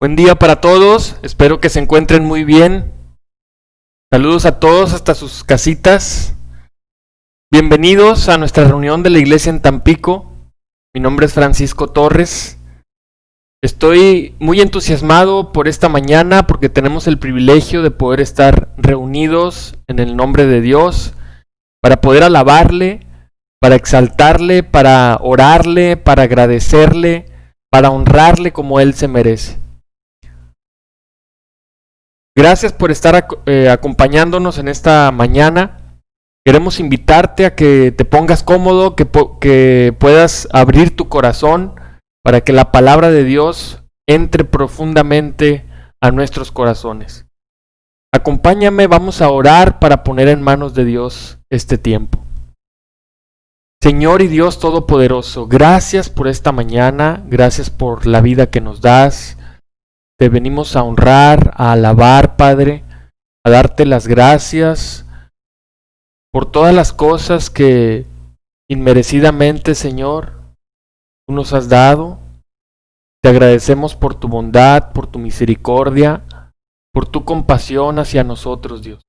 Buen día para todos, espero que se encuentren muy bien. Saludos a todos hasta sus casitas. Bienvenidos a nuestra reunión de la iglesia en Tampico. Mi nombre es Francisco Torres. Estoy muy entusiasmado por esta mañana porque tenemos el privilegio de poder estar reunidos en el nombre de Dios para poder alabarle, para exaltarle, para orarle, para agradecerle, para honrarle como Él se merece. Gracias por estar acompañándonos en esta mañana. Queremos invitarte a que te pongas cómodo, que puedas abrir tu corazón para que la palabra de Dios entre profundamente a nuestros corazones. Acompáñame, vamos a orar para poner en manos de Dios este tiempo. Señor y Dios Todopoderoso, gracias por esta mañana, gracias por la vida que nos das. Te venimos a honrar, a alabar, Padre, a darte las gracias por todas las cosas que inmerecidamente, Señor, tú nos has dado. Te agradecemos por tu bondad, por tu misericordia, por tu compasión hacia nosotros, Dios.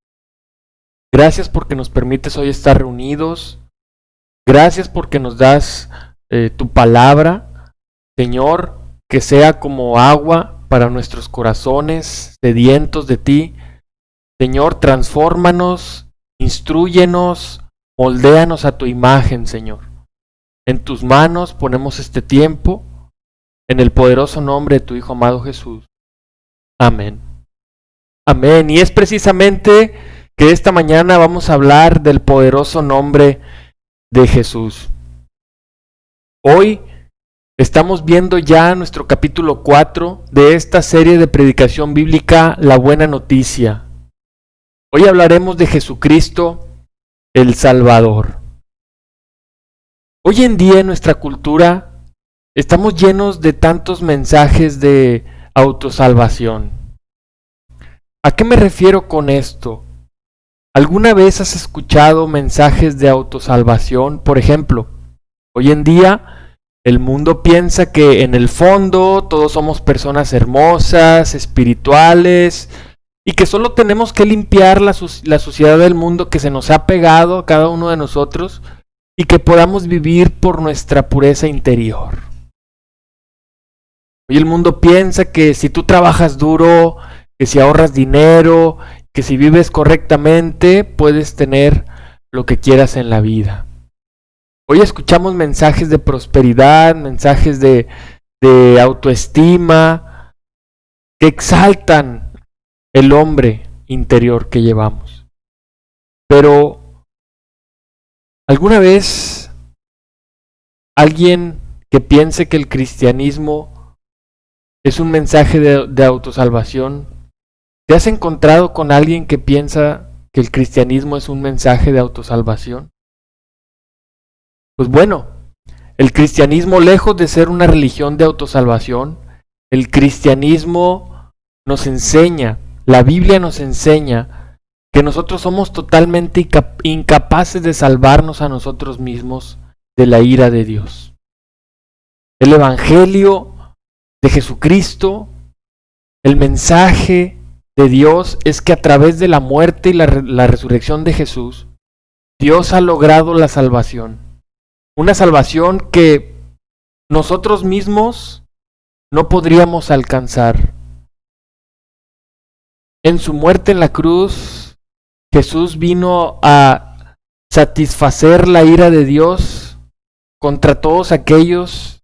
Gracias porque nos permites hoy estar reunidos. Gracias porque nos das tu palabra, Señor, que sea como agua para nuestros corazones sedientos de ti. Señor, transfórmanos, instrúyenos, moldéanos a tu imagen, Señor. En tus manos ponemos este tiempo, en el poderoso nombre de tu Hijo amado Jesús. Amén. Amén. Y es precisamente que esta mañana vamos a hablar del poderoso nombre de Jesús. Hoy estamos viendo ya nuestro capítulo 4 de esta serie de predicación bíblica, La Buena Noticia. Hoy hablaremos de Jesucristo, el Salvador. Hoy en día en nuestra cultura estamos llenos de tantos mensajes de autosalvación. ¿A qué me refiero con esto? ¿Alguna vez has escuchado mensajes de autosalvación? Por ejemplo, hoy en día el mundo piensa que en el fondo todos somos personas hermosas, espirituales, y que solo tenemos que limpiar la suciedad del mundo que se nos ha pegado a cada uno de nosotros y que podamos vivir por nuestra pureza interior. Hoy el mundo piensa que si tú trabajas duro, que si ahorras dinero, que si vives correctamente, puedes tener lo que quieras en la vida. Hoy escuchamos mensajes de prosperidad, mensajes de autoestima, que exaltan el hombre interior que llevamos. Pero, ¿alguna vez alguien que piense que el cristianismo es un mensaje de autosalvación, te has encontrado con alguien que piensa que el cristianismo es un mensaje de autosalvación? Pues bueno, el cristianismo, lejos de ser una religión de autosalvación, el cristianismo nos enseña, la Biblia nos enseña que nosotros somos totalmente incapaces de salvarnos a nosotros mismos de la ira de Dios. El Evangelio de Jesucristo, el mensaje de Dios es que a través de la muerte y la resurrección de Jesús, Dios ha logrado la salvación. Una salvación que nosotros mismos no podríamos alcanzar. En su muerte en la cruz, Jesús vino a satisfacer la ira de Dios contra todos aquellos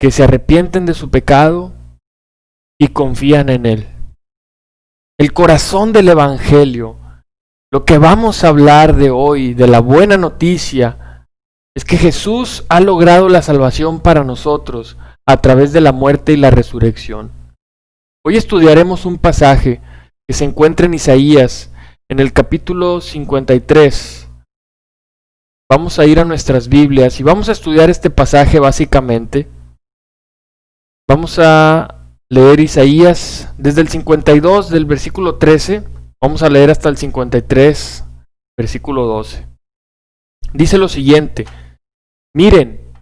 que se arrepienten de su pecado y confían en Él. El corazón del Evangelio, lo que vamos a hablar de hoy, de la buena noticia, es que Jesús ha logrado la salvación para nosotros a través de la muerte y la resurrección. Hoy estudiaremos un pasaje que se encuentra en Isaías, en el capítulo 53. Vamos a ir a nuestras Biblias y vamos a estudiar este pasaje básicamente. Vamos a leer Isaías desde el 52 del versículo 13, vamos a leer hasta el 53, versículo 12. Dice lo siguiente: miren,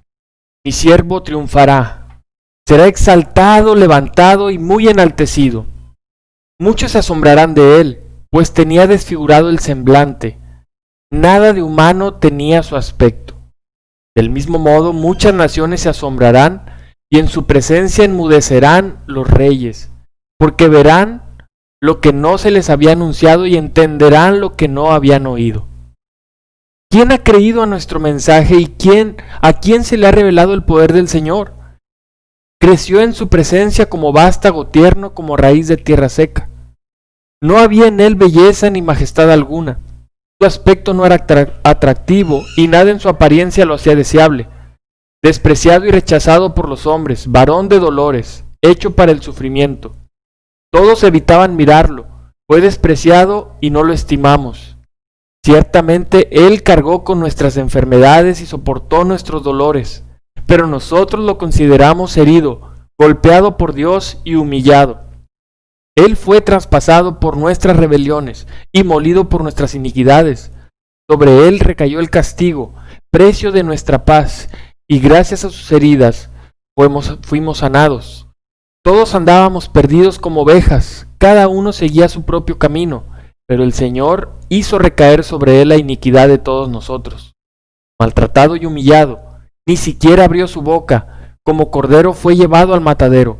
mi siervo triunfará, Será exaltado, levantado y muy enaltecido. Muchos se asombrarán de él, pues tenía desfigurado el semblante. Nada de humano tenía su aspecto. Del mismo modo, muchas naciones se asombrarán y en su presencia enmudecerán los reyes, porque verán lo que no se les había anunciado y entenderán lo que no habían oído. ¿Quién ha creído a nuestro mensaje y a quién se le ha revelado el poder del Señor? Creció en su presencia como vástago tierno, como raíz de tierra seca. No había en él belleza ni majestad alguna. Su aspecto no era atractivo y nada en su apariencia lo hacía deseable. Despreciado y rechazado por los hombres, varón de dolores, hecho para el sufrimiento. Todos evitaban mirarlo, fue despreciado y no lo estimamos. Ciertamente él cargó con nuestras enfermedades y soportó nuestros dolores, pero nosotros lo consideramos herido, golpeado por Dios y humillado. Él fue traspasado por nuestras rebeliones y molido por nuestras iniquidades. Sobre él recayó el castigo, precio de nuestra paz, y gracias a sus heridas fuimos sanados. Todos andábamos perdidos como ovejas, cada uno seguía su propio camino, pero el Señor hizo recaer sobre él la iniquidad de todos nosotros. Maltratado y humillado, ni siquiera abrió su boca, como cordero fue llevado al matadero.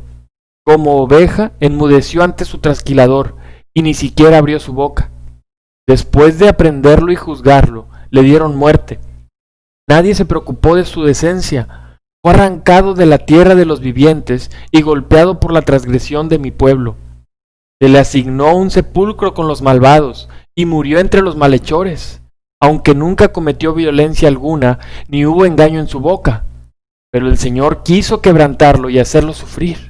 Como oveja enmudeció ante su trasquilador, y ni siquiera abrió su boca. Después de aprenderlo y juzgarlo, le dieron muerte. Nadie se preocupó de su decencia. Fue arrancado de la tierra de los vivientes y golpeado por la transgresión de mi pueblo. Se le asignó un sepulcro con los malvados, y murió entre los malhechores, aunque nunca cometió violencia alguna, ni hubo engaño en su boca. Pero el Señor quiso quebrantarlo y hacerlo sufrir.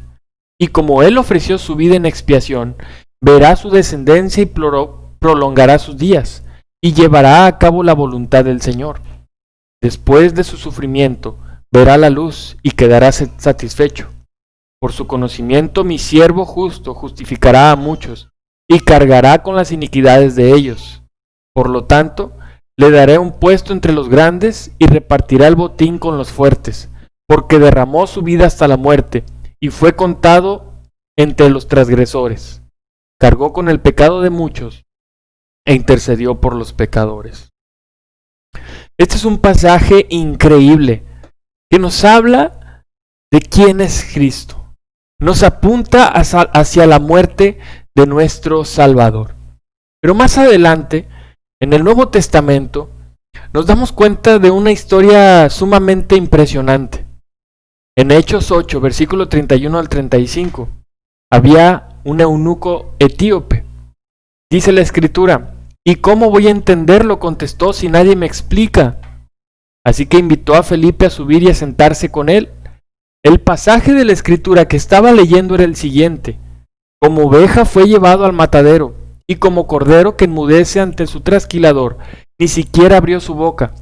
Y como él ofreció su vida en expiación, verá su descendencia y prolongará sus días, y llevará a cabo la voluntad del Señor. Después de su sufrimiento, verá la luz y quedará satisfecho. Por su conocimiento mi siervo justo justificará a muchos, y cargará con las iniquidades de ellos. Por lo tanto, le daré un puesto entre los grandes, y repartirá el botín con los fuertes, porque derramó su vida hasta la muerte, y fue contado entre los transgresores. Cargó con el pecado de muchos e intercedió por los pecadores. Este es un pasaje increíble que nos habla de quién es Cristo. Nos apunta hacia la muerte de nuestro Salvador. Pero más adelante, en el Nuevo Testamento, nos damos cuenta de una historia sumamente impresionante. En Hechos 8, versículo 31 al 35, había un eunuco etíope. Dice la Escritura, ¿y cómo voy a entenderlo?, contestó, si nadie me explica. Así que invitó a Felipe a subir y a sentarse con él. El pasaje de la Escritura que estaba leyendo era el siguiente: como oveja fue llevado al matadero, y como cordero que enmudece ante su trasquilador, ni siquiera abrió su boca.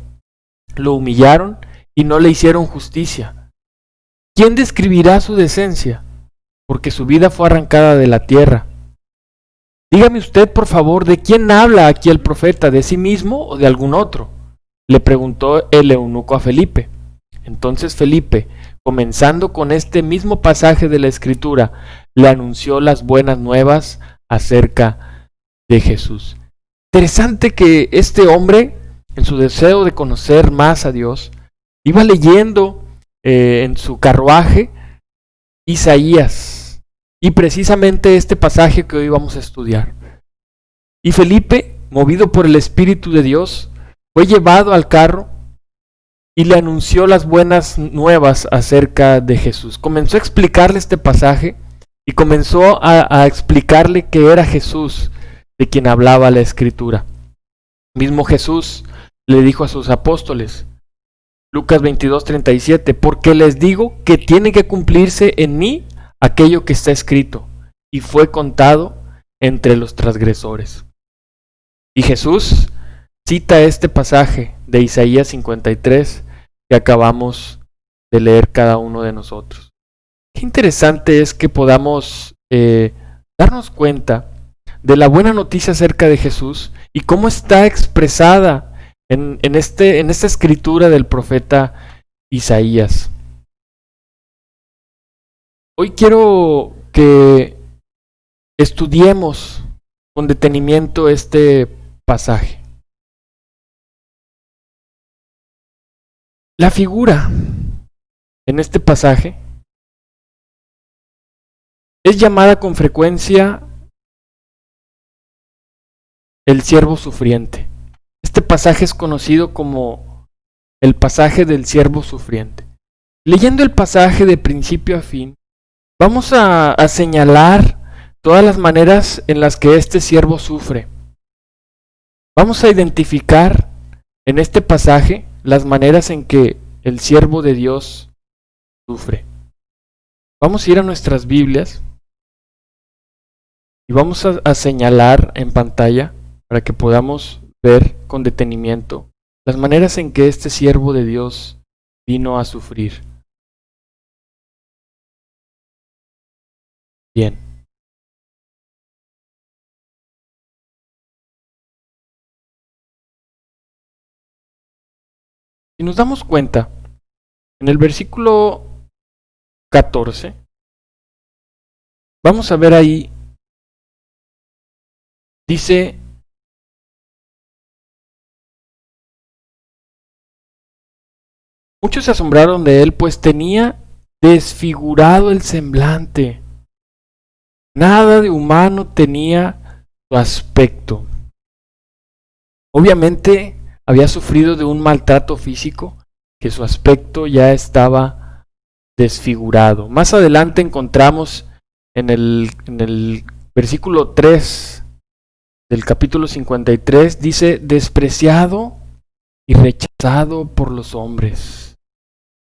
Lo humillaron y no le hicieron justicia. ¿Quién describirá su decencia? Porque su vida fue arrancada de la tierra. Dígame usted, por favor, ¿de quién habla aquí el profeta? ¿De sí mismo o de algún otro?, le preguntó el eunuco a Felipe. Entonces Felipe, comenzando con este mismo pasaje de la Escritura, le anunció las buenas nuevas acerca de Jesús. Interesante que este hombre, en su deseo de conocer más a Dios, iba leyendo en su carruaje Isaías, y precisamente este pasaje que hoy vamos a estudiar. Y Felipe, movido por el Espíritu de Dios, fue llevado al carro y le anunció las buenas nuevas acerca de Jesús. Comenzó a explicarle este pasaje y comenzó a explicarle que era Jesús de quien hablaba la Escritura. Mismo Jesús le dijo a sus apóstoles, Lucas 22:37, porque les digo que tiene que cumplirse en mí aquello que está escrito, y fue contado entre los transgresores. Y Jesús cita este pasaje de Isaías 53 que acabamos de leer cada uno de nosotros. Qué interesante es que podamos darnos cuenta de la buena noticia acerca de Jesús y cómo está expresada en esta escritura del profeta Isaías. Hoy quiero que estudiemos con detenimiento este pasaje. La figura en este pasaje es llamada con frecuencia el siervo sufriente. Este pasaje es conocido como el pasaje del siervo sufriente. Leyendo el pasaje de principio a fin, vamos a señalar todas las maneras en las que este siervo sufre. Vamos a identificar en este pasaje las maneras en que el siervo de Dios sufre. Vamos a ir a nuestras Biblias y vamos a señalar en pantalla para que podamos ver con detenimiento las maneras en que este siervo de Dios vino a sufrir. Bien. Si nos damos cuenta, en el versículo 14, vamos a ver ahí, dice: muchos se asombraron de él, pues tenía desfigurado el semblante. Nada de humano tenía su aspecto. Obviamente había sufrido de un maltrato físico, que su aspecto ya estaba desfigurado. Más adelante encontramos en el versículo 3 del capítulo 53, dice: despreciado y rechazado por los hombres,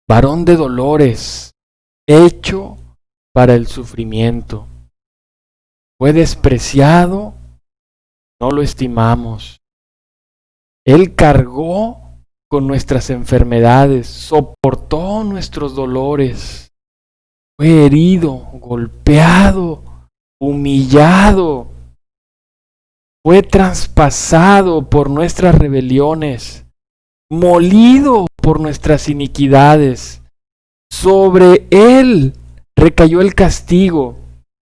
varón de dolores, hecho para el sufrimiento. Fue despreciado, no lo estimamos. Él cargó con nuestras enfermedades, soportó nuestros dolores. Fue herido, golpeado, humillado. Fue traspasado por nuestras rebeliones, molido por nuestras iniquidades. Sobre él recayó el castigo,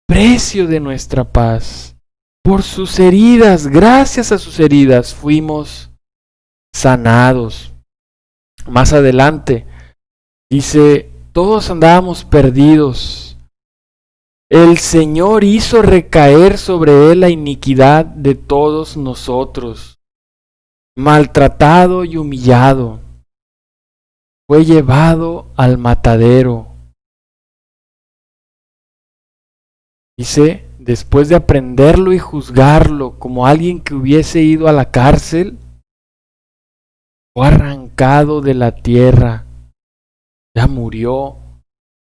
precio de nuestra paz. Por sus heridas, gracias a sus heridas, fuimos sanados. Más adelante dice: todos andábamos perdidos. El Señor hizo recaer sobre él la iniquidad de todos nosotros. Maltratado y humillado, fue llevado al matadero. Dice: después de aprenderlo y juzgarlo como alguien que hubiese ido a la cárcel, fue arrancado de la tierra. Ya murió,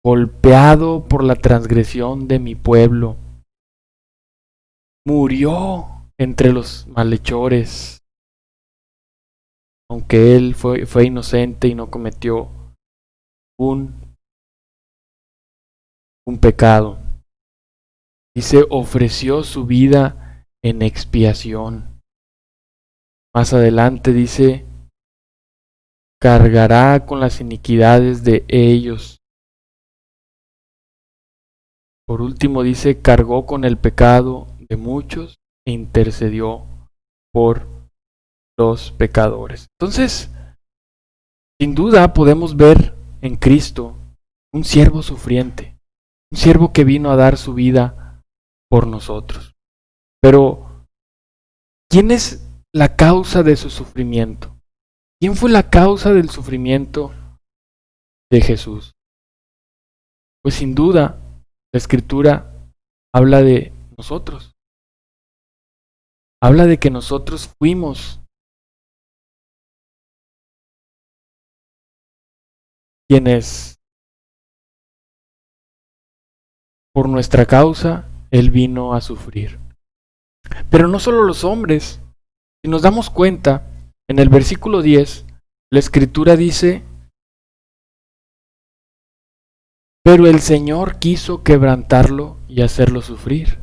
golpeado por la transgresión de mi pueblo. Murió entre los malhechores, aunque él fue inocente y no cometió un pecado. Dice: ofreció su vida en expiación. Más adelante dice: cargará con las iniquidades de ellos. Por último dice: cargó con el pecado de muchos e intercedió por los pecadores. Entonces, sin duda podemos ver en Cristo un siervo sufriente, un siervo que vino a dar su vida por nosotros. Pero, ¿quién es la causa de su sufrimiento? ¿Quién fue la causa del sufrimiento de Jesús? Pues sin duda, la Escritura habla de nosotros. Habla de que nosotros fuimos quienes, por nuestra causa, Él vino a sufrir. Pero no solo los hombres. Si nos damos cuenta, en el versículo 10, la Escritura dice: pero el Señor quiso quebrantarlo y hacerlo sufrir.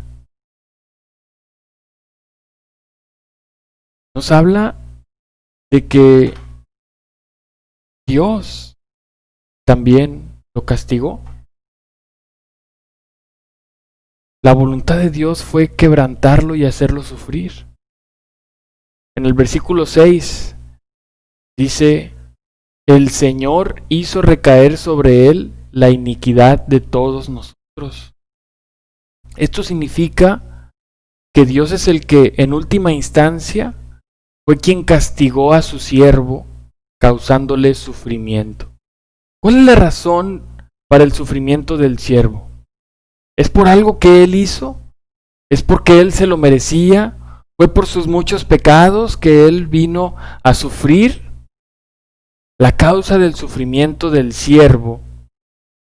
Nos habla de que Dios también lo castigó. La voluntad de Dios fue quebrantarlo y hacerlo sufrir. En el versículo 6 dice, el Señor hizo recaer sobre él la iniquidad de todos nosotros. Esto significa que Dios es el que en última instancia fue quien castigó a su siervo, causándole sufrimiento. ¿Cuál es la razón para el sufrimiento del siervo? ¿Es por algo que él hizo? ¿Es porque él se lo merecía? ¿Fue por sus muchos pecados que él vino a sufrir? La causa del sufrimiento del siervo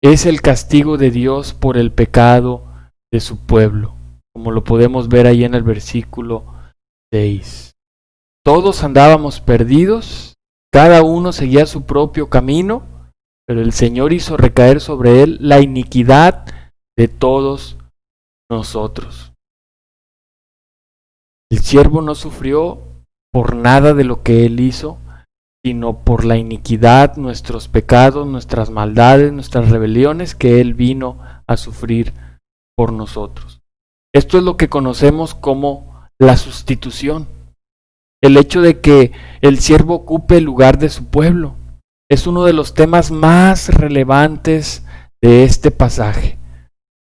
es el castigo de Dios por el pecado de su pueblo, como lo podemos ver ahí en el versículo 6. Todos andábamos perdidos, cada uno seguía su propio camino, pero el Señor hizo recaer sobre él la iniquidad de todos nosotros. El siervo no sufrió por nada de lo que él hizo, sino por la iniquidad, nuestros pecados, nuestras maldades, nuestras rebeliones que él vino a sufrir por nosotros. Esto es lo que conocemos como la sustitución. El hecho de que el siervo ocupe el lugar de su pueblo es uno de los temas más relevantes de este pasaje.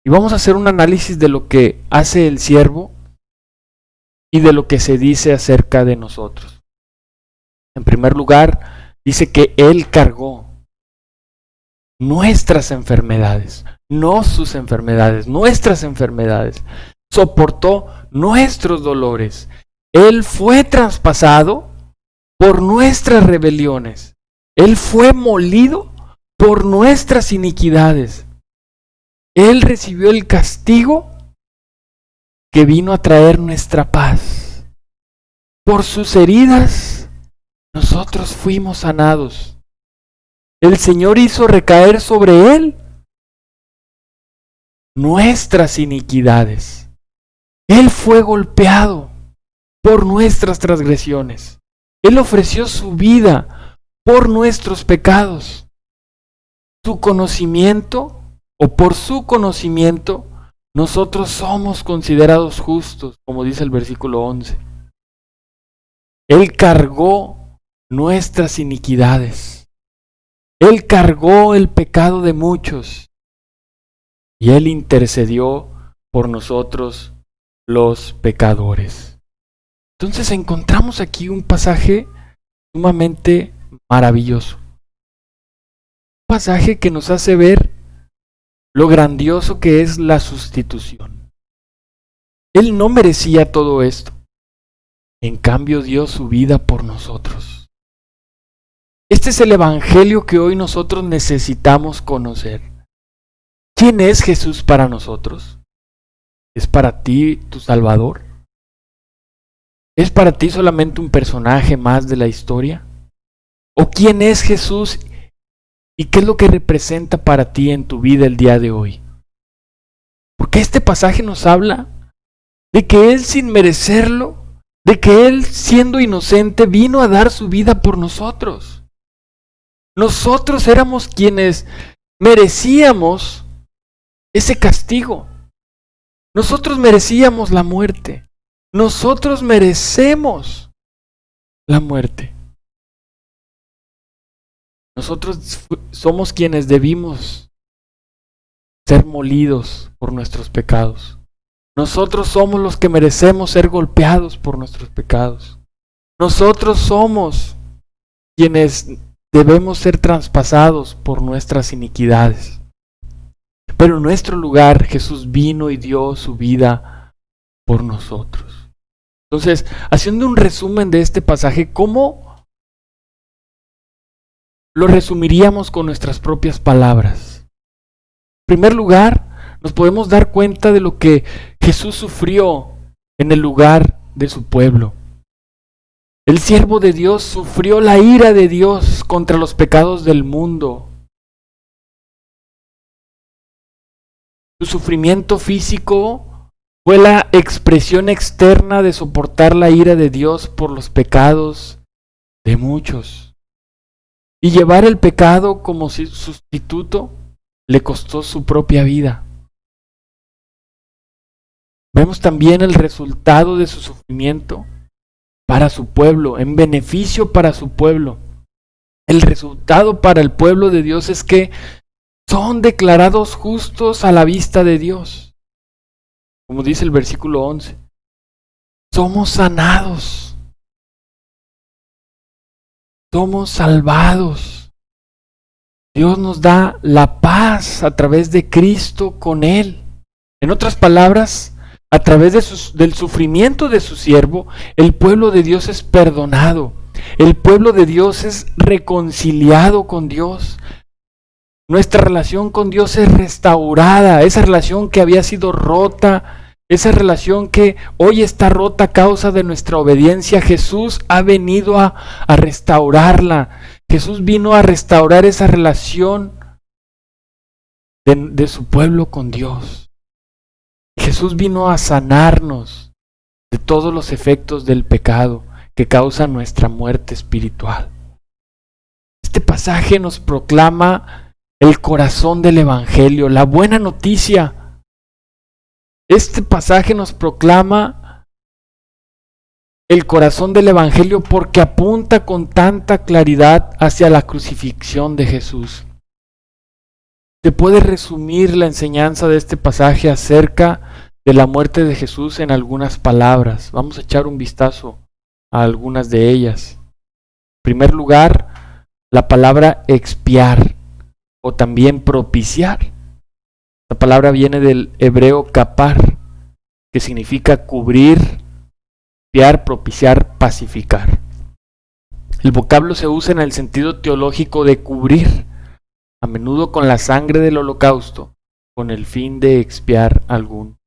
Y vamos a hacer un análisis de lo que hace el siervo y de lo que se dice acerca de nosotros. En primer lugar, dice que Él cargó nuestras enfermedades, no sus enfermedades, nuestras enfermedades. Soportó nuestros dolores. Él fue traspasado por nuestras rebeliones. Él fue molido por nuestras iniquidades. Él recibió el castigo que vino a traer nuestra paz. Por sus heridas, nosotros fuimos sanados. El Señor hizo recaer sobre Él nuestras iniquidades. Él fue golpeado por nuestras transgresiones. Él ofreció su vida por nuestros pecados. Su conocimiento, o por su conocimiento, nosotros somos considerados justos, como dice el versículo 11. Él cargó nuestras iniquidades. Él cargó el pecado de muchos. Y Él intercedió por nosotros los pecadores. Entonces encontramos aquí un pasaje sumamente maravilloso. Un pasaje que nos hace ver lo grandioso que es la sustitución. Él no merecía todo esto. En cambio dio su vida por nosotros. Este es el evangelio que hoy nosotros necesitamos conocer. ¿Quién es Jesús para nosotros? ¿Es para ti tu Salvador? ¿Es para ti solamente un personaje más de la historia? ¿O quién es Jesús y qué es lo que representa para ti en tu vida el día de hoy? Porque este pasaje nos habla de que Él sin merecerlo, de que Él siendo inocente vino a dar su vida por nosotros. Nosotros éramos quienes merecíamos ese castigo. Nosotros merecíamos la muerte. Nosotros merecemos la muerte. Nosotros somos quienes debimos ser molidos por nuestros pecados. Nosotros somos los que merecemos ser golpeados por nuestros pecados. Nosotros somos quienes debemos ser traspasados por nuestras iniquidades. Pero en nuestro lugar Jesús vino y dio su vida por nosotros. Entonces, haciendo un resumen de este pasaje, ¿cómo lo resumiríamos con nuestras propias palabras? En primer lugar, nos podemos dar cuenta de lo que Jesús sufrió en el lugar de su pueblo. El siervo de Dios sufrió la ira de Dios contra los pecados del mundo. Su sufrimiento físico fue la expresión externa de soportar la ira de Dios por los pecados de muchos. Y llevar el pecado como sustituto le costó su propia vida. Vemos también el resultado de su sufrimiento para su pueblo, en beneficio para su pueblo. El resultado para el pueblo de Dios es que son declarados justos a la vista de Dios. Como dice el versículo 11, somos sanados, somos salvados. Dios nos da la paz a través de Cristo con Él. En otras palabras, a través del sufrimiento de su siervo, el pueblo de Dios es perdonado. El pueblo de Dios es reconciliado con Dios. Nuestra relación con Dios es restaurada. Esa relación que había sido rota, esa relación que hoy está rota a causa de nuestra obediencia, Jesús ha venido a restaurarla. Jesús vino a restaurar esa relación de su pueblo con Dios. Jesús vino a sanarnos de todos los efectos del pecado que causan nuestra muerte espiritual. Este pasaje nos proclama el corazón del Evangelio, la buena noticia. Este pasaje nos proclama el corazón del Evangelio porque apunta con tanta claridad hacia la crucifixión de Jesús. ¿Se puede resumir la enseñanza de este pasaje acerca de la muerte de Jesús en algunas palabras? Vamos a echar un vistazo a algunas de ellas. En primer lugar, la palabra expiar o también propiciar. La palabra viene del hebreo kapar, que significa cubrir, expiar, propiciar, pacificar. El vocablo se usa en el sentido teológico de cubrir, a menudo con la sangre del holocausto, con el fin de expiar algún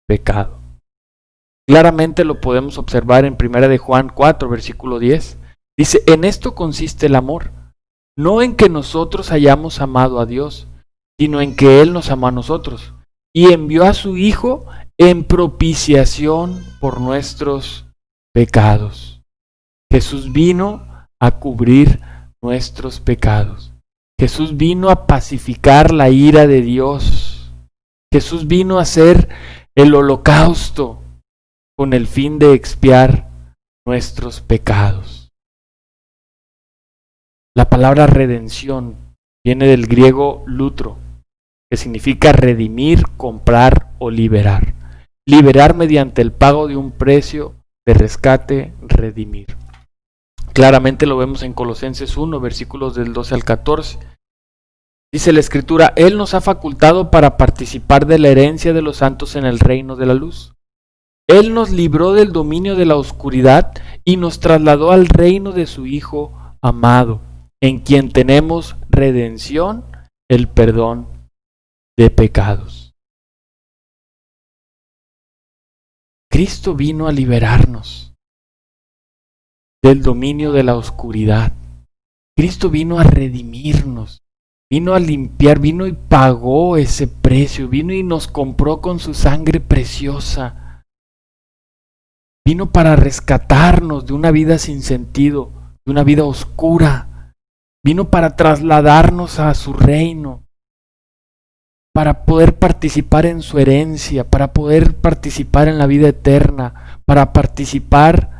pecado. Claramente lo podemos observar en 1 de Juan 4, versículo 10. Dice, en esto consiste el amor, no en que nosotros hayamos amado a Dios, sino en que Él nos amó a nosotros y envió a su Hijo en propiciación por nuestros pecados. Jesús vino a cubrir nuestros pecados. Jesús vino a pacificar la ira de Dios. Jesús vino a hacer el holocausto con el fin de expiar nuestros pecados. La palabra redención viene del griego lutro, que significa redimir, comprar o liberar. Liberar mediante el pago de un precio de rescate, redimir. Claramente lo vemos en Colosenses 1, versículos del 12 al 14. Dice la Escritura, Él nos ha facultado para participar de la herencia de los santos en el reino de la luz. Él nos libró del dominio de la oscuridad y nos trasladó al reino de su Hijo amado, en quien tenemos redención, el perdón de pecados. Cristo vino a liberarnos del dominio de la oscuridad. Cristo vino a redimirnos, vino a limpiar, vino y pagó ese precio, vino y nos compró con su sangre preciosa. Vino para rescatarnos de una vida sin sentido, de una vida oscura. Vino para trasladarnos a su reino, para poder participar en su herencia, para poder participar en la vida eterna, para participar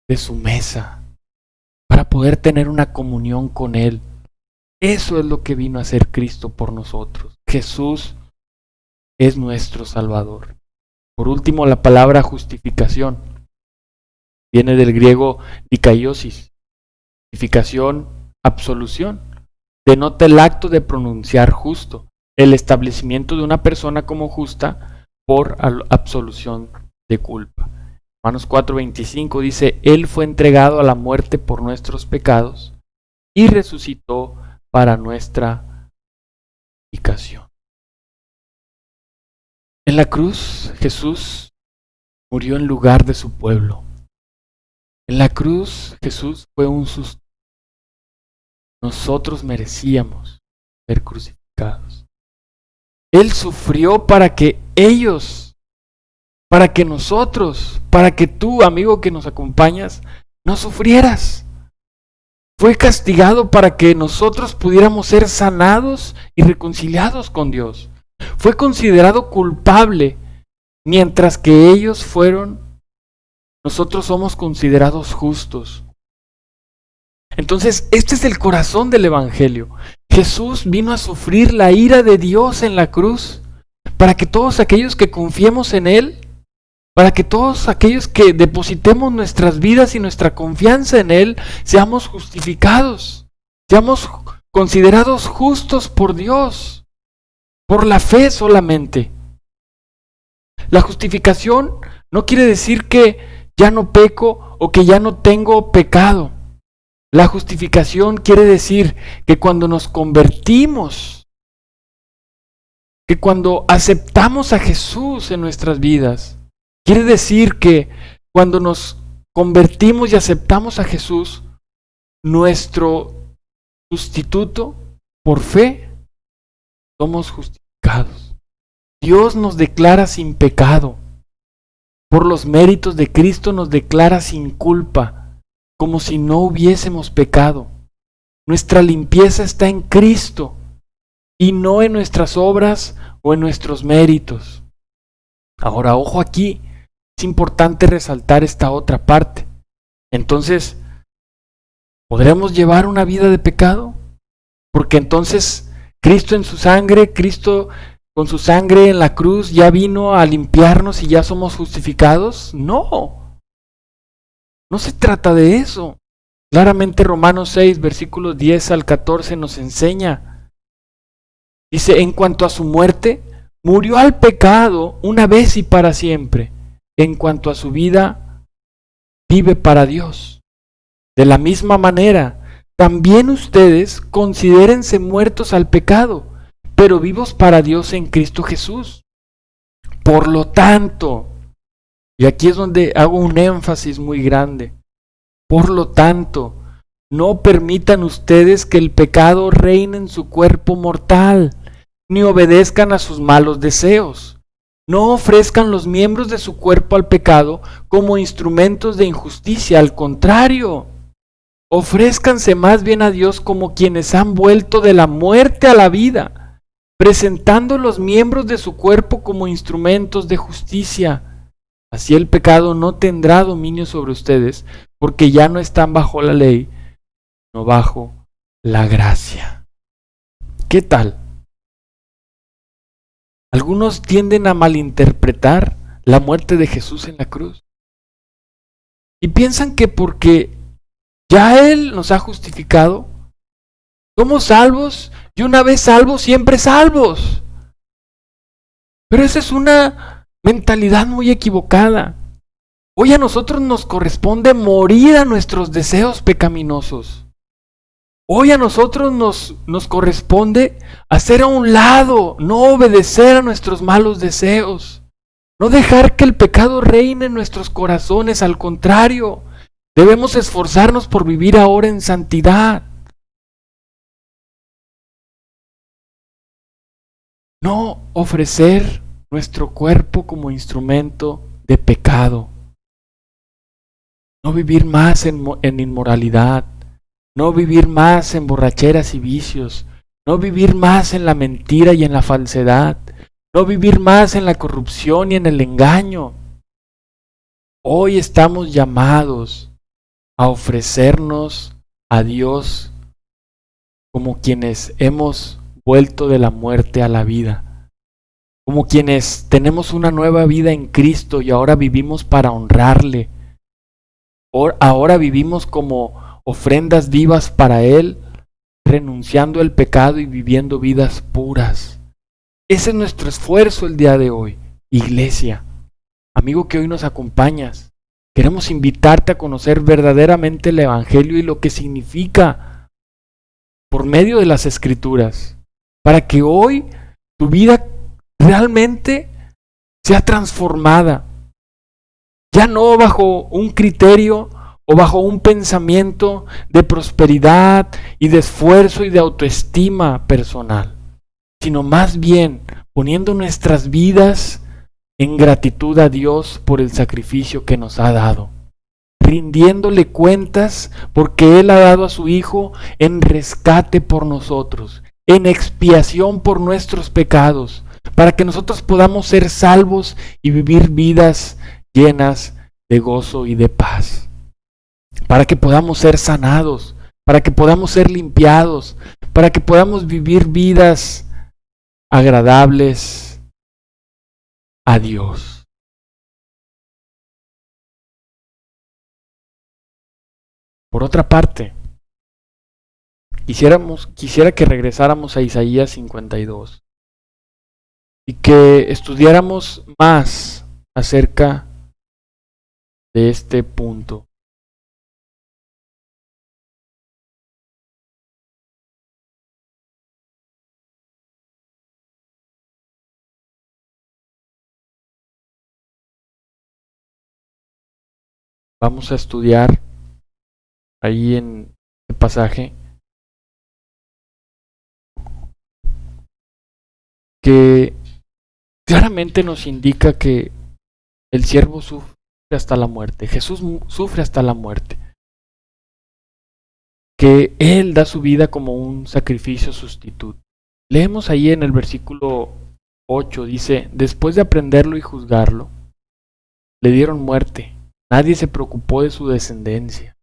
de su mesa, para poder tener una comunión con Él. Eso es lo que vino a hacer Cristo por nosotros. Jesús es nuestro Salvador. Por último, la palabra justificación viene del griego dikaiosis. Justificación, absolución. Denota el acto de pronunciar justo, el establecimiento de una persona como justa por absolución de culpa. Romanos 4:25 dice, Él fue entregado a la muerte por nuestros pecados y resucitó para nuestra justificación. En la cruz, Jesús murió en lugar de su pueblo. En la cruz, Jesús fue un sustituto. Nosotros merecíamos ser crucificados. Él sufrió para que ellos, para que nosotros, para que tú, amigo que nos acompañas, no sufrieras. Fue castigado para que nosotros pudiéramos ser sanados y reconciliados con Dios. Fue considerado culpable mientras que ellos fueron, nosotros somos considerados justos. Entonces, este es el corazón del Evangelio. Jesús vino a sufrir la ira de Dios en la cruz para que todos aquellos que confiemos en Él, para que todos aquellos que depositemos nuestras vidas y nuestra confianza en Él, seamos justificados, seamos considerados justos por Dios, por la fe solamente. La justificación no quiere decir que ya no peco o que ya no tengo pecado. La justificación quiere decir que cuando nos convertimos, que cuando aceptamos a Jesús en nuestras vidas, quiere decir que cuando nos convertimos y aceptamos a Jesús, nuestro sustituto, por fe, somos justificados. Dios nos declara sin pecado. Por los méritos de Cristo nos declara sin culpa, como si no hubiésemos pecado. Nuestra limpieza está en Cristo y no en nuestras obras o en nuestros méritos. Ahora, ojo aquí, es importante resaltar esta otra parte. Entonces, ¿podremos llevar una vida de pecado? Porque entonces Cristo en su sangre, Cristo con su sangre en la cruz ya vino a limpiarnos y ya somos justificados. No, no se trata de eso. Claramente Romanos 6, versículos 10 al 14 nos enseña. Dice, en cuanto a su muerte, murió al pecado una vez y para siempre. En cuanto a su vida, vive para Dios. De la misma manera, también ustedes considérense muertos al pecado, pero vivos para Dios en Cristo Jesús. Por lo tanto, y aquí es donde hago un énfasis muy grande, por lo tanto, no permitan ustedes que el pecado reine en su cuerpo mortal, ni obedezcan a sus malos deseos. No ofrezcan los miembros de su cuerpo al pecado como instrumentos de injusticia, al contrario, ofrézcanse más bien a Dios como quienes han vuelto de la muerte a la vida, presentando los miembros de su cuerpo como instrumentos de justicia. Así el pecado no tendrá dominio sobre ustedes, porque ya no están bajo la ley, sino bajo la gracia. ¿Qué tal? Algunos tienden a malinterpretar la muerte de Jesús en la cruz y piensan que porque ya Él nos ha justificado, somos salvos y una vez salvos, siempre salvos. Pero esa es una mentalidad muy equivocada. Hoy a nosotros nos corresponde morir a nuestros deseos pecaminosos. Hoy a nosotros nos corresponde hacer a un lado, no obedecer a nuestros malos deseos, no dejar que el pecado reine en nuestros corazones, al contrario, debemos esforzarnos por vivir ahora en santidad. No ofrecer nuestro cuerpo como instrumento de pecado. No vivir más en inmoralidad. No vivir más en borracheras y vicios. No vivir más en la mentira y en la falsedad. No vivir más en la corrupción y en el engaño. Hoy estamos llamados a ofrecernos a Dios como quienes hemos vuelto de la muerte a la vida, como quienes tenemos una nueva vida en Cristo y ahora vivimos para honrarle. Ahora vivimos como ofrendas vivas para Él, renunciando al pecado y viviendo vidas puras. Ese es nuestro esfuerzo el día de hoy, iglesia. Amigo que hoy nos acompañas, queremos invitarte a conocer verdaderamente el Evangelio y lo que significa por medio de las Escrituras, para que hoy tu vida realmente sea transformada, ya no bajo un criterio o bajo un pensamiento de prosperidad y de esfuerzo y de autoestima personal, sino más bien poniendo nuestras vidas en gratitud a Dios por el sacrificio que nos ha dado, rindiéndole cuentas porque Él ha dado a su Hijo en rescate por nosotros, en expiación por nuestros pecados, para que nosotros podamos ser salvos y vivir vidas llenas de gozo y de paz, para que podamos ser sanados, para que podamos ser limpiados, para que podamos vivir vidas agradables a Dios. Por otra parte, quisiera que regresáramos a Isaías 52 y que estudiáramos más acerca de este punto. Vamos a estudiar ahí en este pasaje que claramente nos indica que el siervo sufre hasta la muerte. Jesús sufre hasta la muerte. Que Él da su vida como un sacrificio sustituto. Leemos ahí en el versículo 8, dice, después de aprenderlo y juzgarlo, le dieron muerte. Nadie se preocupó de su descendencia.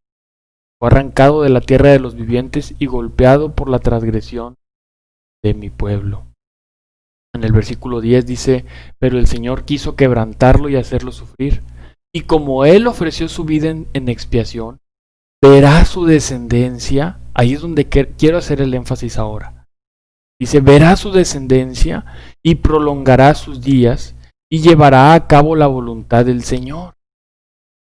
Fue arrancado de la tierra de los vivientes y golpeado por la transgresión de mi pueblo. En el versículo 10 dice, pero el Señor quiso quebrantarlo y hacerlo sufrir. Y como Él ofreció su vida en expiación, verá su descendencia. Ahí es donde quiero hacer el énfasis ahora. Dice, verá su descendencia y prolongará sus días y llevará a cabo la voluntad del Señor.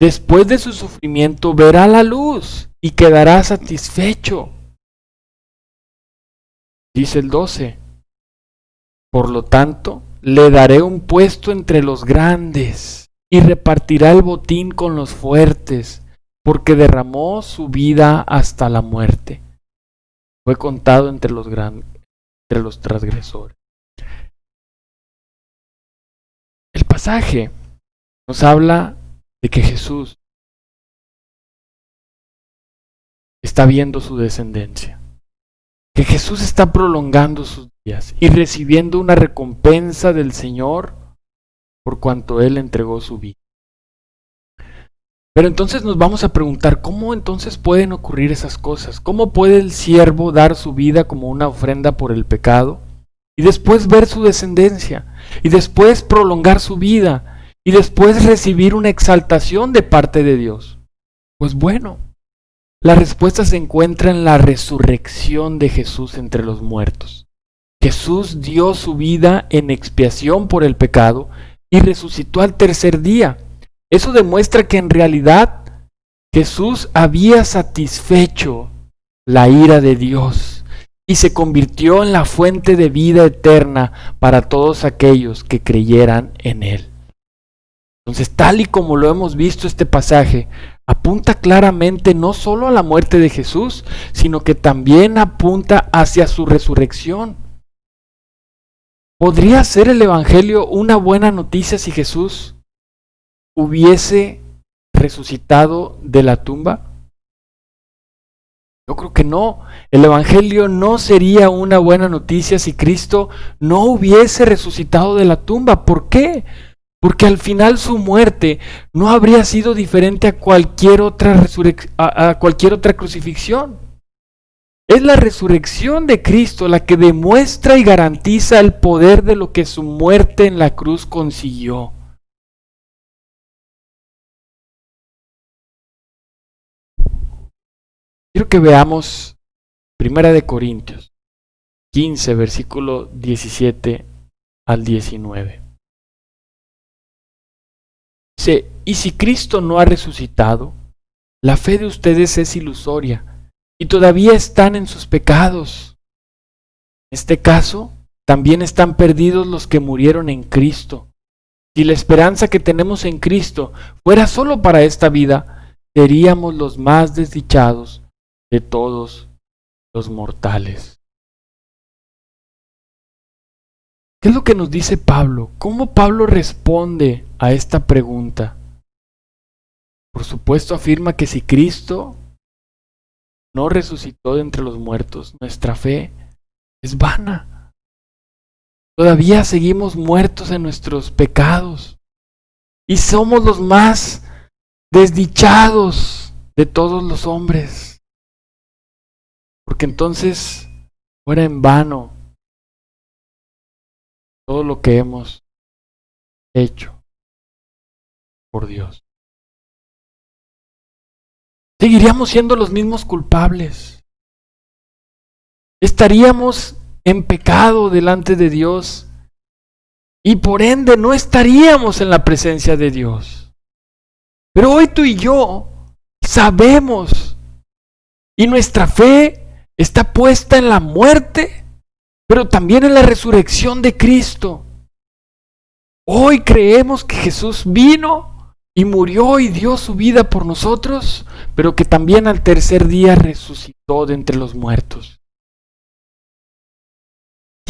Después de su sufrimiento verá la luz y quedará satisfecho. Dice el 12, por lo tanto, le daré un puesto entre los grandes y repartirá el botín con los fuertes, porque derramó su vida hasta la muerte. Fue contado entre los transgresores. El pasaje nos habla de que Jesús está viendo su descendencia, que Jesús está prolongando sus días y recibiendo una recompensa del Señor por cuanto Él entregó su vida. Pero entonces nos vamos a preguntar, ¿cómo entonces pueden ocurrir esas cosas? ¿Cómo puede el siervo dar su vida como una ofrenda por el pecado y después ver su descendencia y después prolongar su vida y después recibir una exaltación de parte de Dios? Pues bueno, la respuesta se encuentra en la resurrección de Jesús entre los muertos. Jesús dio su vida en expiación por el pecado y resucitó al tercer día. Eso demuestra que en realidad Jesús había satisfecho la ira de Dios y se convirtió en la fuente de vida eterna para todos aquellos que creyeran en Él. Entonces, tal y como lo hemos visto, este pasaje apunta claramente no solo a la muerte de Jesús, sino que también apunta hacia su resurrección. ¿Podría ser el Evangelio una buena noticia si Jesús hubiese resucitado de la tumba? Yo creo que no. El Evangelio no sería una buena noticia si Cristo no hubiese resucitado de la tumba. ¿Por qué? Porque al final su muerte no habría sido diferente a cualquier otra crucifixión. Es la resurrección de Cristo la que demuestra y garantiza el poder de lo que su muerte en la cruz consiguió. Quiero que veamos 1 Corintios 15, versículo 17 al 19. Dice, y si Cristo no ha resucitado, la fe de ustedes es ilusoria y todavía están en sus pecados. En este caso, también están perdidos los que murieron en Cristo. Si la esperanza que tenemos en Cristo fuera solo para esta vida, seríamos los más desdichados de todos los mortales. ¿Qué es lo que nos dice Pablo? ¿Cómo Pablo responde a esta pregunta? Por supuesto, afirma que si Cristo no resucitó de entre los muertos, nuestra fe es vana. Todavía seguimos muertos en nuestros pecados y somos los más desdichados de todos los hombres. Porque entonces fuera en vano todo lo que hemos hecho por Dios. Seguiríamos siendo los mismos culpables. Estaríamos en pecado delante de Dios y por ende no estaríamos en la presencia de Dios. Pero hoy tú y yo sabemos y nuestra fe está puesta en la muerte, pero también en la resurrección de Cristo. Hoy creemos que Jesús vino y murió y dio su vida por nosotros, pero que también al tercer día resucitó de entre los muertos.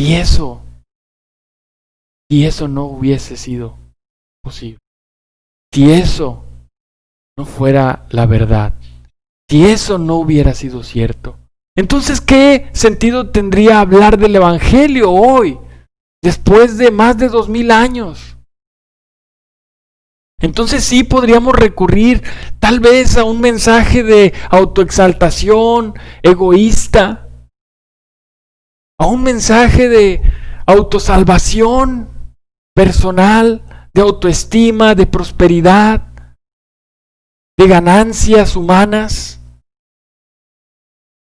Y eso no hubiese sido posible, si eso no fuera la verdad, si eso no hubiera sido cierto, entonces ¿qué sentido tendría hablar del Evangelio hoy, después de más de 2000 años? Entonces sí podríamos recurrir tal vez a un mensaje de autoexaltación egoísta, a un mensaje de autosalvación personal, de autoestima, de prosperidad, de ganancias humanas.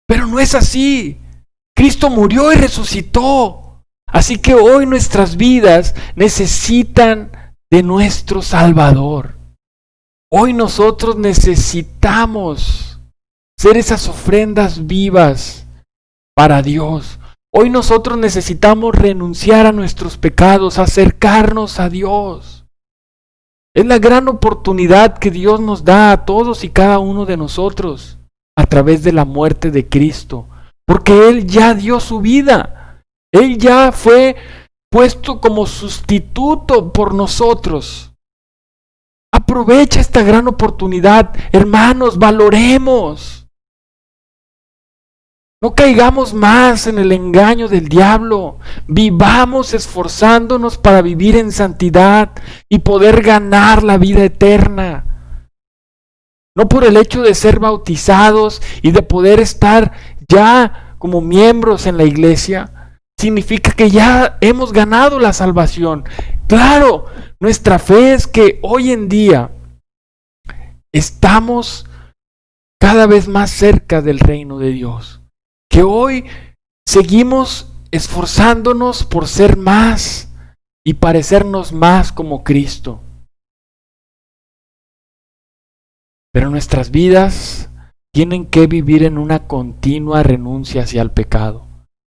Pero no es así. Cristo murió y resucitó. Así que hoy nuestras vidas necesitan de nuestro Salvador. Hoy nosotros necesitamos ser esas ofrendas vivas para Dios. Hoy nosotros necesitamos renunciar a nuestros pecados, acercarnos a Dios. Es la gran oportunidad que Dios nos da a todos y cada uno de nosotros a través de la muerte de Cristo, porque Él ya dio su vida. Él ya fue puesto como sustituto por nosotros. Aprovecha esta gran oportunidad, hermanos, valoremos. No caigamos más en el engaño del diablo. Vivamos esforzándonos para vivir en santidad y poder ganar la vida eterna. No por el hecho de ser bautizados y de poder estar ya como miembros en la iglesia, significa que ya hemos ganado la salvación. Claro, nuestra fe es que hoy en día estamos cada vez más cerca del reino de Dios. Que hoy seguimos esforzándonos por ser más y parecernos más como Cristo. Pero nuestras vidas tienen que vivir en una continua renuncia hacia el pecado.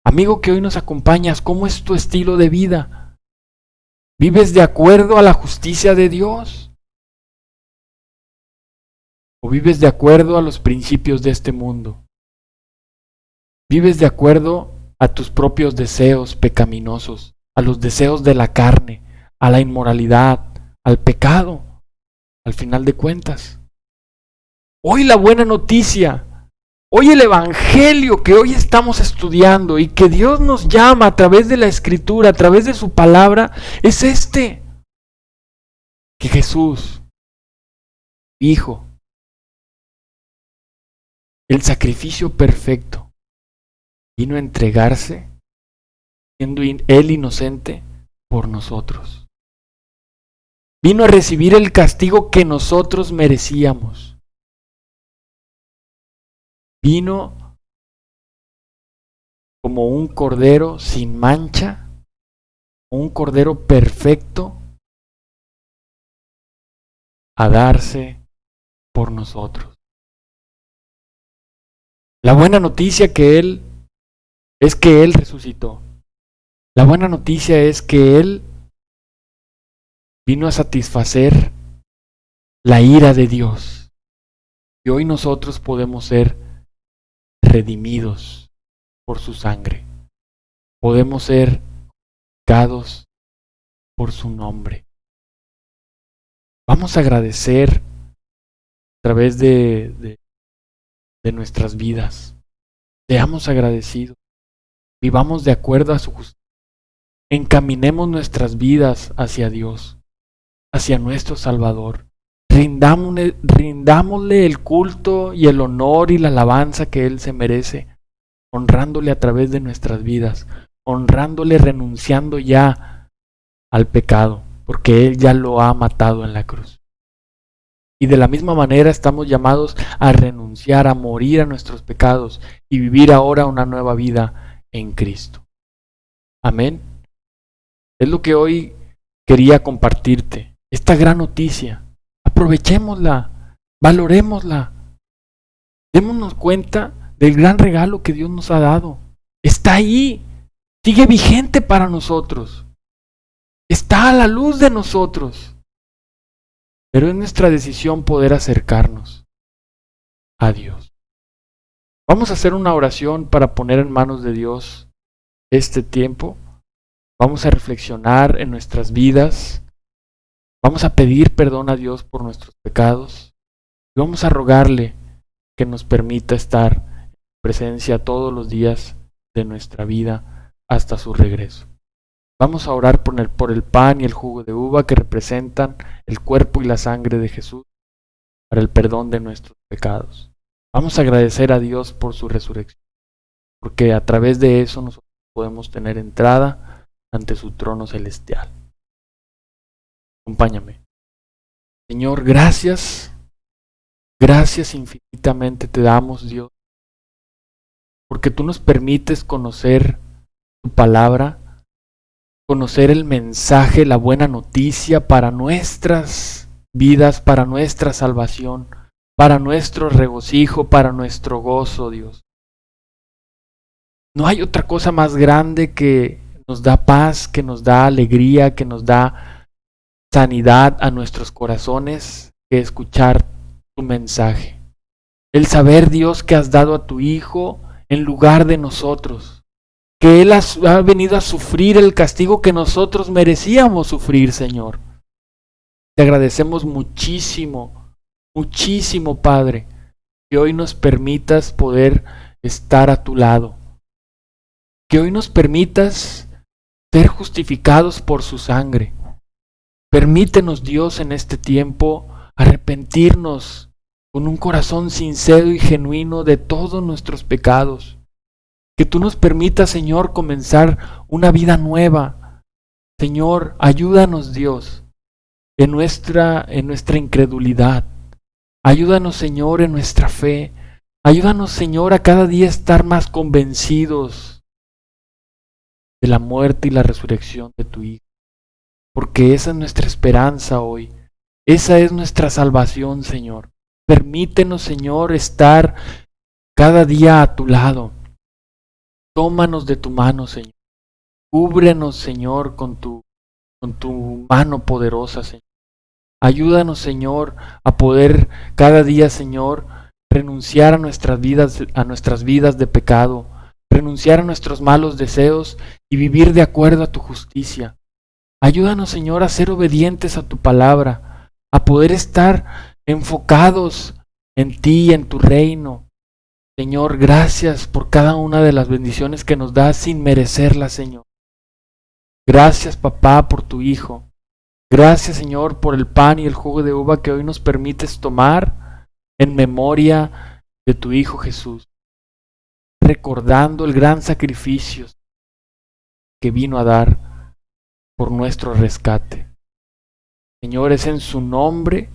Amigo que hoy nos acompañas, ¿cómo es tu estilo de vida? ¿Vives de acuerdo a la justicia de Dios? ¿O vives de acuerdo a los principios de este mundo? ¿Vives de acuerdo a tus propios deseos pecaminosos, a los deseos de la carne, a la inmoralidad, al pecado, al final de cuentas? Hoy la buena noticia, hoy el Evangelio que hoy estamos estudiando y que Dios nos llama a través de la Escritura, a través de su palabra, es este: que Jesús, Hijo, el sacrificio perfecto, vino a entregarse, siendo Él inocente, por nosotros. Vino a recibir el castigo que nosotros merecíamos. Vino como un cordero sin mancha, un cordero perfecto, a darse por nosotros. La buena noticia es que Él resucitó. La buena noticia es que Él vino a satisfacer la ira de Dios. Y hoy nosotros podemos ser redimidos por su sangre. Podemos ser justificados por su nombre. Vamos a agradecer a través de nuestras vidas. Seamos agradecidos. Vivamos de acuerdo a su justicia. encaminemos nuestras vidas hacia Dios, hacia nuestro Salvador. Rindámosle el culto y el honor y la alabanza que Él se merece, honrándole a través de nuestras vidas, honrándole renunciando ya al pecado, porque Él ya lo ha matado en la cruz. Y de la misma manera estamos llamados a renunciar, a morir a nuestros pecados y vivir ahora una nueva vida en Cristo. Amén. Es lo que hoy quería compartirte, esta gran noticia. Aprovechémosla, valorémosla, démonos cuenta del gran regalo que Dios nos ha dado. Está ahí, sigue vigente para nosotros, está a la luz de nosotros, pero es nuestra decisión poder acercarnos a Dios. Vamos a hacer una oración para poner en manos de Dios este tiempo. Vamos a reflexionar en nuestras vidas. Vamos a pedir perdón a Dios por nuestros pecados. Y vamos a rogarle que nos permita estar en presencia todos los días de nuestra vida hasta su regreso. Vamos a orar por el pan y el jugo de uva que representan el cuerpo y la sangre de Jesús para el perdón de nuestros pecados. Vamos a agradecer a Dios por su resurrección, porque a través de eso nosotros podemos tener entrada ante su trono celestial. Acompáñame. Señor, gracias infinitamente te damos, Dios, porque tú nos permites conocer tu palabra, conocer el mensaje, la buena noticia para nuestras vidas, para nuestra salvación, para nuestro regocijo, para nuestro gozo, Dios. No hay otra cosa más grande que nos da paz, que nos da alegría, que nos da sanidad a nuestros corazones, que escuchar tu mensaje. El saber, Dios, que has dado a tu Hijo en lugar de nosotros, que Él ha venido a sufrir el castigo que nosotros merecíamos sufrir, Señor. Te agradecemos muchísimo, muchísimo, Padre, que hoy nos permitas poder estar a tu lado, que hoy nos permitas ser justificados por su sangre. Permítenos, Dios, en este tiempo arrepentirnos con un corazón sincero y genuino de todos nuestros pecados. Que tú nos permitas, Señor, comenzar una vida nueva. Señor, ayúdanos, Dios, en nuestra incredulidad. Ayúdanos, Señor, en nuestra fe. Ayúdanos, Señor, a cada día estar más convencidos de la muerte y la resurrección de tu Hijo. Porque esa es nuestra esperanza hoy. Esa es nuestra salvación, Señor. Permítenos, Señor, estar cada día a tu lado. Tómanos de tu mano, Señor. Cúbrenos, Señor, con tu mano poderosa, Señor. Ayúdanos, Señor, a poder cada día, Señor, renunciar a nuestras vidas de pecado, renunciar a nuestros malos deseos y vivir de acuerdo a tu justicia. Ayúdanos, Señor, a ser obedientes a tu palabra, a poder estar enfocados en ti y en tu reino. Señor, gracias por cada una de las bendiciones que nos das sin merecerlas, Señor. Gracias, Papá, por tu Hijo. Gracias, Señor, por el pan y el jugo de uva que hoy nos permites tomar en memoria de tu Hijo Jesús, recordando el gran sacrificio que vino a dar por nuestro rescate. Señor, es en su nombre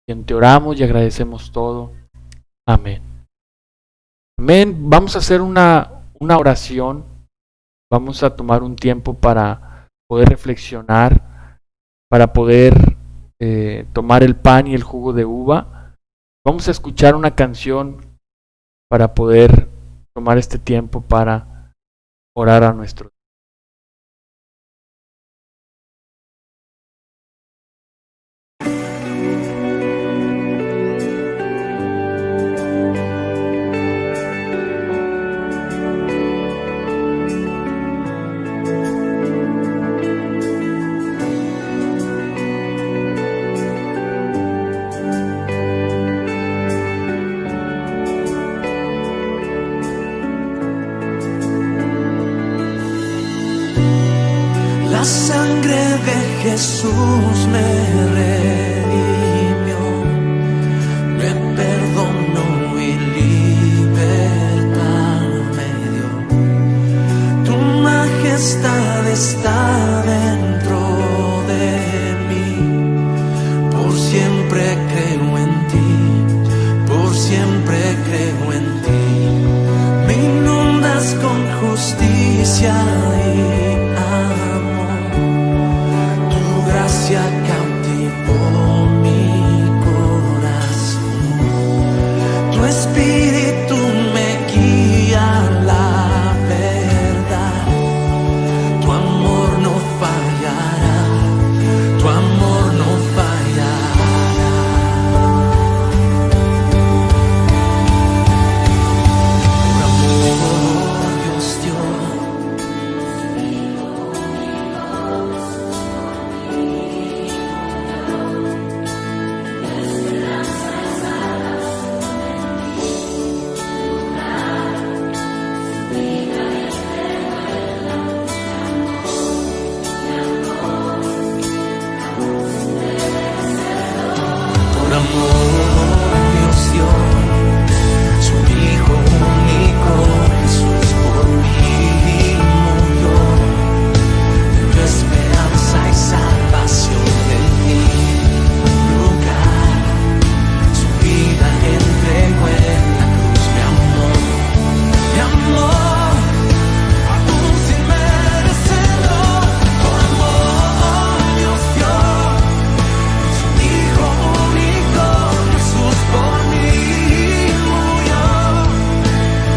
quien te oramos y agradecemos todo. Amén. Amén. Vamos a hacer una oración. Vamos a tomar un tiempo para poder reflexionar, para poder tomar el pan y el jugo de uva. Vamos a escuchar una canción para poder tomar este tiempo para orar a nuestro Dios. Jesús me redimió, me perdonó y libertad me dio. Tu majestad está dentro de mí, por siempre creo en ti, por siempre creo en ti. Me inundas con justicia y amor, tu gracia cautivó mi corazón, tu espíritu me guía a la verdad, tu amor no fallará, tu amor no fallará. Por amor Dios dio por amor Dios dio su Hijo único, Jesús por mí murió, me dio esperanza y salvación en mi lugar, su vida entregó en la cruz, mi amor, aún sin merecerlo, por amor Dios dio su Hijo único, Jesús por mí murió,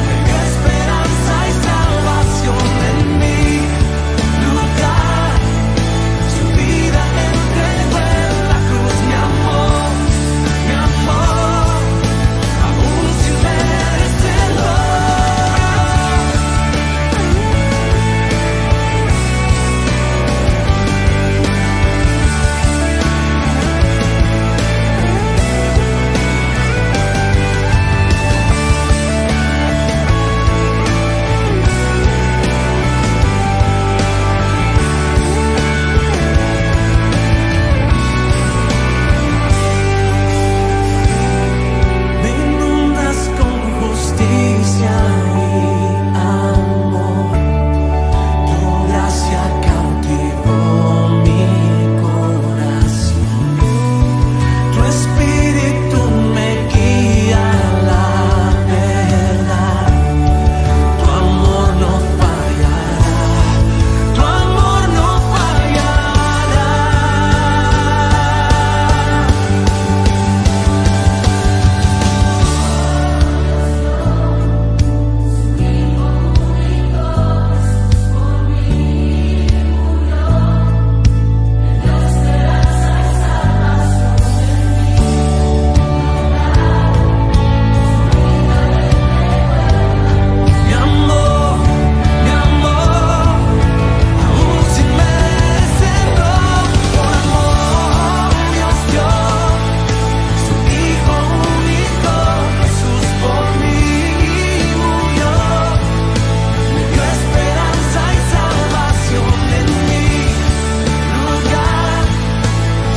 me dio esperanza y salvación en mi lugar, su vida entregó en la cruz, mi amor, aún sin merecerlo. Me inundas con justicia y amor, tu gracia cautivó mi corazón, tu espíritu me guía a la verdad, tu amor no fallará, tu amor no fallará. Mi amor, aún sin merecerlo, por amor Dios dio su Hijo único, Jesús por mí murió, me dio esperanza y salvación en mi lugar,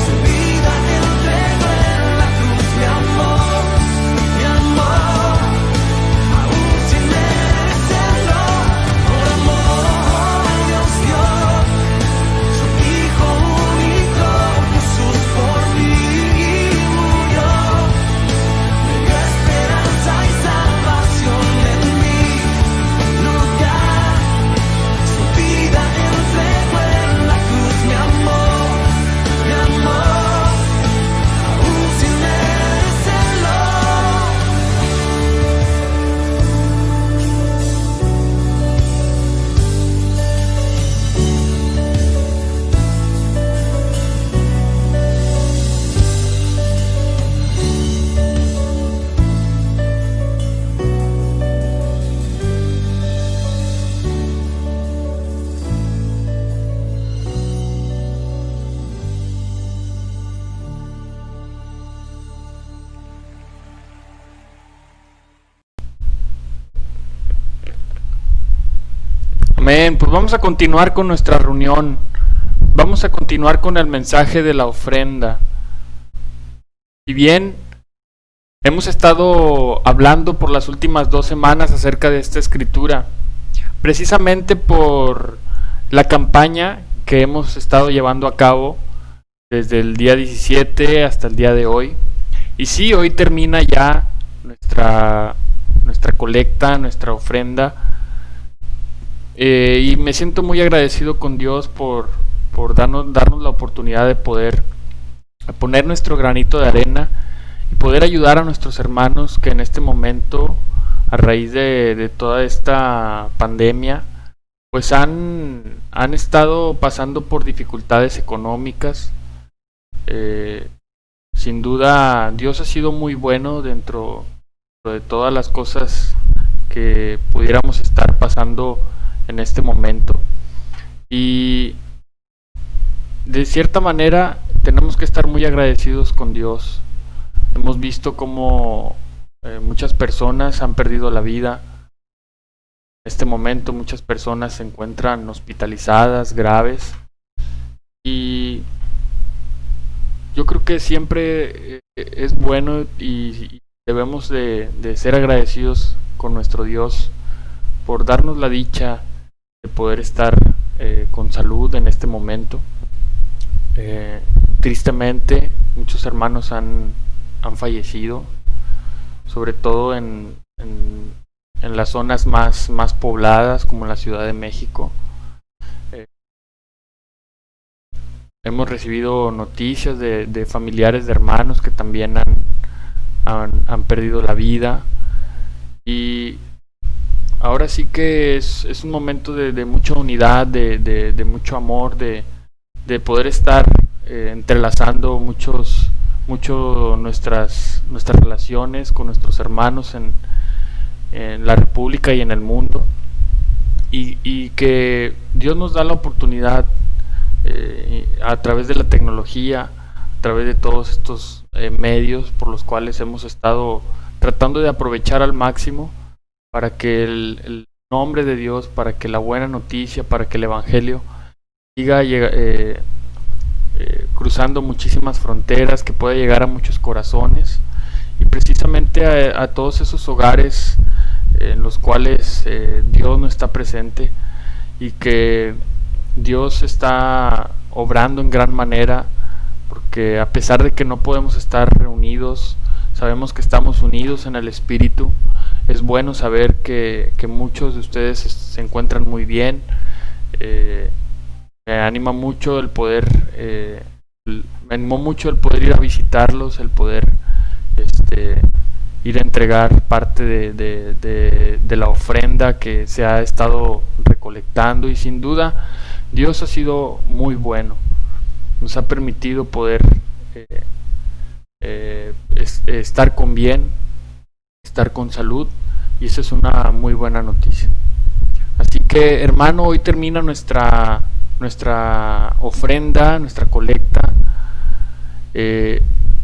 su vida entregó en la cruz, mi amor, aún sin merecerlo, por amor Dios dio su Hijo único, Jesús por mí murió, me dio esperanza y salvación en mi lugar, su vida entregó en la cruz, mi amor, aún sin merecerlo. Amén. Pues vamos a continuar con nuestra reunión vamos a continuar con el mensaje de la ofrenda. Si bien hemos estado hablando por las últimas 2 semanas acerca de esta escritura, precisamente por la campaña que hemos estado llevando a cabo desde el día 17 hasta el día de hoy. Y sí, hoy termina ya nuestra colecta, nuestra ofrenda. Y me siento muy agradecido con Dios por darnos la oportunidad de poder poner nuestro granito de arena y poder ayudar a nuestros hermanos que en este momento, a raíz de toda esta pandemia, pues han estado pasando por dificultades económicas. Sin duda, Dios ha sido muy bueno dentro de todas las cosas que pudiéramos estar pasando en este momento. Y de cierta manera tenemos que estar muy agradecidos con Dios. Hemos visto cómo muchas personas han perdido la vida. En este momento muchas personas se encuentran hospitalizadas, graves. Y yo creo que siempre es bueno y debemos de ser agradecidos con nuestro Dios por darnos la dicha de poder estar con salud en este momento. Tristemente muchos hermanos han fallecido, sobre todo en las zonas más pobladas como en la Ciudad de México. Hemos recibido noticias de familiares de hermanos que también han perdido la vida. Y ahora sí que es un momento de mucha unidad, de mucho amor, de poder estar entrelazando mucho nuestras relaciones con nuestros hermanos en la República y en el mundo. Y que Dios nos da la oportunidad a través de la tecnología, a través de todos estos medios por los cuales hemos estado tratando de aprovechar al máximo para que el nombre de Dios, para que la buena noticia, para que el Evangelio siga cruzando muchísimas fronteras, que pueda llegar a muchos corazones, y precisamente a todos esos hogares en los cuales Dios no está presente, y que Dios está obrando en gran manera, porque a pesar de que no podemos estar reunidos, sabemos que estamos unidos en el Espíritu. Es bueno saber que muchos de ustedes se encuentran muy bien. Me anima mucho el poder, me animó mucho el poder ir a visitarlos, el poder ir a entregar parte de la ofrenda que se ha estado recolectando. Y sin duda Dios ha sido muy bueno, nos ha permitido poder estar con bien, estar con salud, y esa es una muy buena noticia. Así que, hermano, hoy termina nuestra ofrenda, nuestra colecta.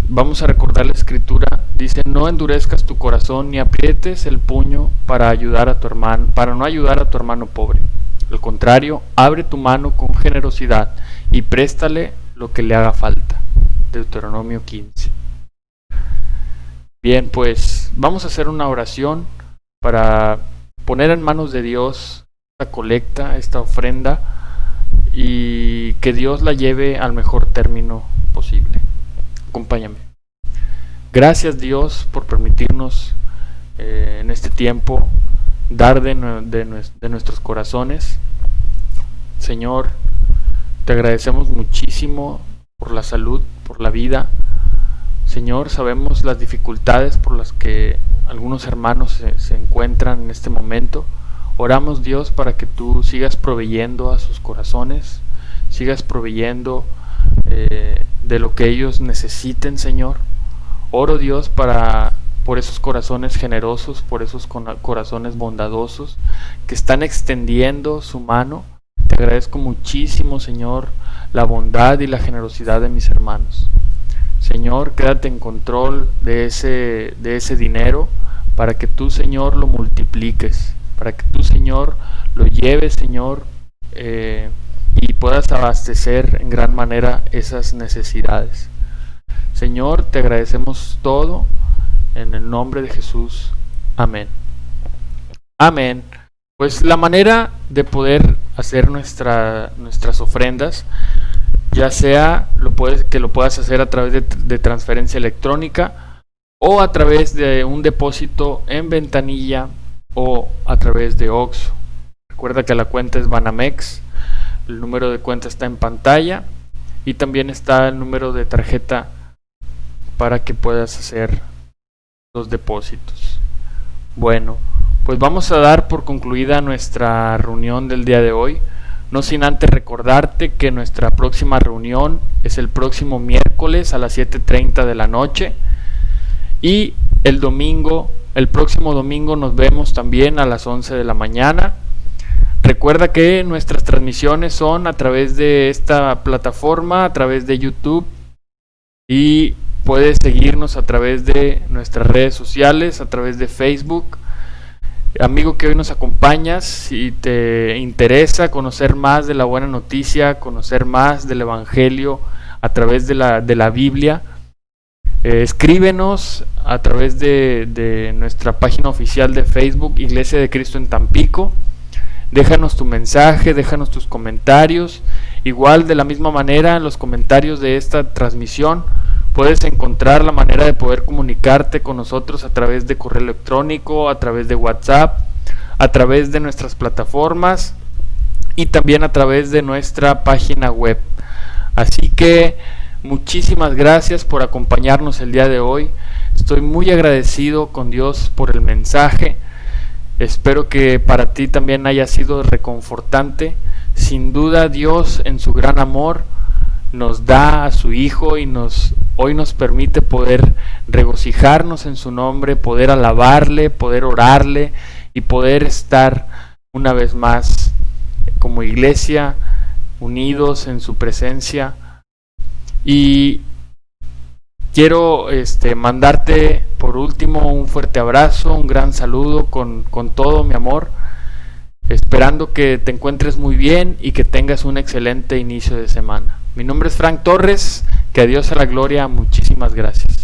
Vamos a recordar la escritura. Dice: no endurezcas tu corazón ni aprietes el puño para ayudar a tu hermano, para no ayudar a tu hermano pobre. Al contrario, abre tu mano con generosidad y préstale lo que le haga falta. Deuteronomio 15. Bien, pues vamos a hacer una oración para poner en manos de Dios esta colecta, esta ofrenda, y que Dios la lleve al mejor término posible. Acompáñame. Gracias, Dios, por permitirnos en este tiempo dar de nuestros corazones. Señor, te agradecemos muchísimo por la salud, por la vida. Señor, sabemos las dificultades por las que algunos hermanos se encuentran en este momento. Oramos, Dios, para que tú sigas proveyendo a sus corazones, sigas proveyendo de lo que ellos necesiten, Señor. Oro, Dios, por esos corazones generosos, por esos corazones bondadosos que están extendiendo su mano. Te agradezco muchísimo, Señor, la bondad y la generosidad de mis hermanos. Señor, quédate en control de ese dinero, para que tú, Señor, lo multipliques, para que tú, Señor, lo lleves, Señor, y puedas abastecer en gran manera esas necesidades. Señor, te agradecemos todo en el nombre de Jesús. Amén. Amén. Pues la manera de poder hacer nuestras ofrendas, ya sea que lo puedas hacer a través de transferencia electrónica o a través de un depósito en ventanilla o a través de OXXO. Recuerda que la cuenta es Banamex, el número de cuenta está en pantalla y también está el número de tarjeta para que puedas hacer los depósitos. Bueno, pues vamos a dar por concluida nuestra reunión del día de hoy, no sin antes recordarte que nuestra próxima reunión es el próximo miércoles a las 7:30 de la noche y el próximo domingo nos vemos también a las 11 de la mañana. Recuerda que nuestras transmisiones son a través de esta plataforma, a través de YouTube, y puedes seguirnos a través de nuestras redes sociales, a través de Facebook. Amigo que hoy nos acompañas, si te interesa conocer más de la buena noticia, conocer más del Evangelio a través de la Biblia, escríbenos a través de nuestra página oficial de Facebook, Iglesia de Cristo en Tampico. Déjanos tu mensaje, déjanos tus comentarios. Igual, de la misma manera, en los comentarios de esta transmisión puedes encontrar la manera de poder comunicarte con nosotros a través de correo electrónico, a través de WhatsApp, a través de nuestras plataformas y también a través de nuestra página web. Así que muchísimas gracias por acompañarnos el día de hoy. Estoy muy agradecido con Dios por el mensaje. Espero que para ti también haya sido reconfortante. Sin duda, Dios en su gran amor nos da a su Hijo y hoy nos permite poder regocijarnos en su nombre, poder alabarle, poder orarle y poder estar una vez más como iglesia unidos en su presencia. Y quiero mandarte por último un fuerte abrazo, un gran saludo con todo mi amor, esperando que te encuentres muy bien y que tengas un excelente inicio de semana. Mi nombre es Frank Torres, que a Dios sea la gloria, muchísimas gracias.